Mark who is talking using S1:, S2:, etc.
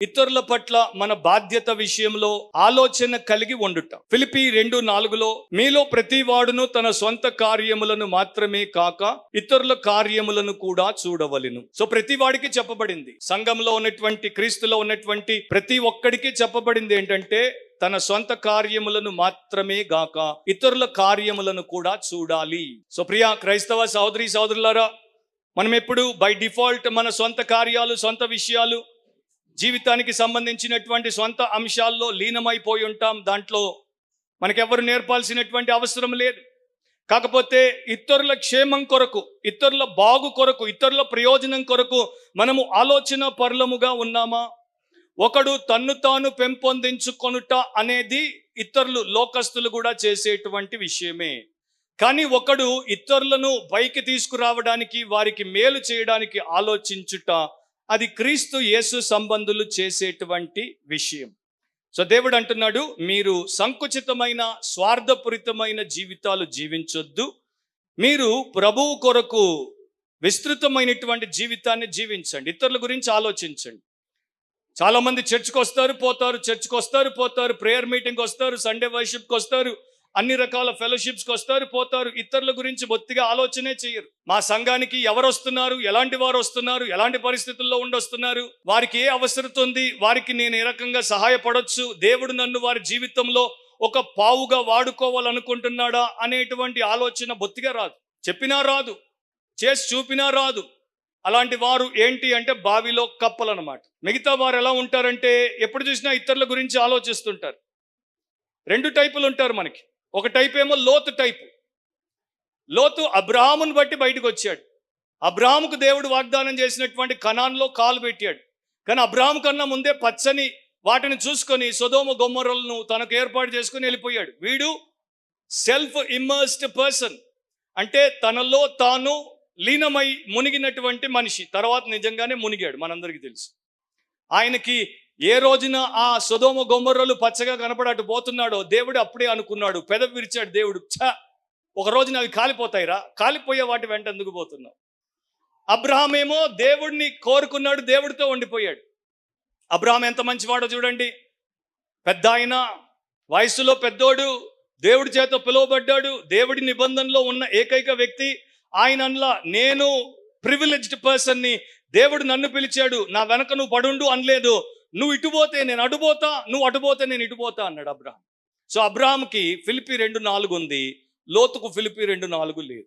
S1: ఇతరుల పట్ల మన బాధ్యత విషయంలో ఆలోచన కలిగి ఉండుట. ఫిలిప్పీ 2:4 మీలో ప్రతి వాడును తన సొంత కార్యములను మాత్రమే కాక ఇతరుల కార్యములను కూడా చూడవలెను. సో ప్రతి వాడికి చెప్పబడింది, సంఘంలో ఉన్నటువంటి, క్రీస్తులో ఉన్నటువంటి ప్రతి ఒక్కడికి చెప్పబడింది ఏంటంటే తన సొంత కార్యములను మాత్రమే గాక ఇతరుల కార్యములను కూడా చూడాలి. సో ప్రియా క్రైస్తవ సహోదరి సహోదరులారా, మనం ఎప్పుడు బై డిఫాల్ట్ మన సొంత కార్యాలు, సొంత విషయాలు, జీవితానికి సంబంధించినటువంటి సొంత అంశాల్లో లీనమైపోయి ఉంటాం. దాంట్లో మనకెవరు నేర్పాల్సినటువంటి అవసరం లేదు. కాకపోతే ఇతరుల క్షేమం కొరకు, ఇతరుల బాగు కొరకు, ఇతరుల ప్రయోజనం కొరకు మనము ఆలోచన పరులముగా ఉన్నామా? ఒకడు తన్ను తాను పెంపొందించుకొనుట అనేది ఇతరులు, లోకస్తులు కూడా చేసేటువంటి విషయమే. కానీ ఒకడు ఇతరులను పైకి తీసుకురావడానికి, వారికి మేలు చేయడానికి ఆలోచించుట, అది క్రీస్తు యేసు సంబంధులు చేసేటువంటి విషయం. సో దేవుడు అంటున్నాడు, మీరు సంకుచితమైన, స్వార్థపూరితమైన జీవితాలు జీవించొద్దు, మీరు ప్రభువు కొరకు విస్తృతమైనటువంటి జీవితాన్ని జీవించండి, ఇతరుల గురించి ఆలోచించండి. చాలామంది చర్చ్కి వస్తారు పోతారు, చర్చ్కి వస్తారు పోతారు, ప్రేయర్ మీటింగ్కి వస్తారు, సండే వర్షిప్కి వస్తారు, అన్ని రకాల ఫెలోషిప్స్కి వస్తారు పోతారు, ఇతరుల గురించి బొత్తిగా ఆలోచనే చేయరు. మా సంఘానికి ఎవరు వస్తున్నారు, ఎలాంటి వారు వస్తున్నారు, ఎలాంటి పరిస్థితుల్లో ఉండొస్తున్నారు, వారికి ఏ అవసరం ఉంది, వారికి నేను ఏ రకంగా సహాయపడొచ్చు, దేవుడు నన్ను వారి జీవితంలో ఒక పావుగా వాడుకోవాలనుకుంటున్నాడా అనేటువంటి ఆలోచన బొత్తిగా రాదు. చెప్పినా రాదు, చేసి చూపినా రాదు. అలాంటి వారు ఏంటి అంటే బావిలో కప్పలు అన్నమాట. మిగతా వారు ఎలా ఉంటారంటే ఎప్పుడు చూసినా ఇతరుల గురించి ఆలోచిస్తుంటారు. రెండు టైపులు ఉంటారు మనకి. ఒక టైప్ ఏమో లోతు టైపు. లోతు అబ్రాహామును బట్టి బయటకు వచ్చాడు. అబ్రాహాముకు దేవుడు వాగ్దానం చేసినటువంటి కనాన్లో కాలు పెట్టాడు. కానీ అబ్రాహాము కన్నా ముందే పచ్చని వాటిని చూసుకొని సొదొమ గొమొర్రాలను తనకు ఏర్పాటు చేసుకుని వెళ్ళిపోయాడు. వీడు సెల్ఫ్ ఇమ్మర్స్డ్ పర్సన్, అంటే తనలో తాను లీనమై మునిగినటువంటి మనిషి. తర్వాత నిజంగానే మునిగాడు, మనందరికీ తెలుసు. ఆయనకి ఏ రోజున ఆ సొదొమ గొమొర్రాలు పచ్చగా కనపడి అటు పోతున్నాడో దేవుడు అప్పుడే అనుకున్నాడు, పెదవి విరిచాడు దేవుడు, ఒక రోజున అవి కాలిపోతాయిరా, కాలిపోయే వాటి వెంట ఎందుకు పోతున్నావు? అబ్రహాం ఏమో దేవుడిని కోరుకున్నాడు, దేవుడితో ఉండిపోయాడు. అబ్రహాం ఎంత మంచివాడో చూడండి. పెద్ద ఆయన, వయసులో పెద్దోడు, దేవుడి చేత పిలువబడ్డాడు, దేవుడి నిబంధనలో ఉన్న ఏకైక వ్యక్తి. ఆయనలా నేను ప్రివిలేజ్డ్ పర్సన్ని, దేవుడు నన్ను పిలిచాడు, నా వెనక నువ్వు పడుండు అనలేదు. నువ్వు ఇటుపోతే నేను అటుపోతా, నువ్వు అటుపోతే నేను ఇటుపోతా అన్నాడు అబ్రహాం. సో అబ్రహాంకి ఫిలిప్పీ 2:4 ఉంది, లోతుకు ఫిలిప్పీ 2:4 లేదు.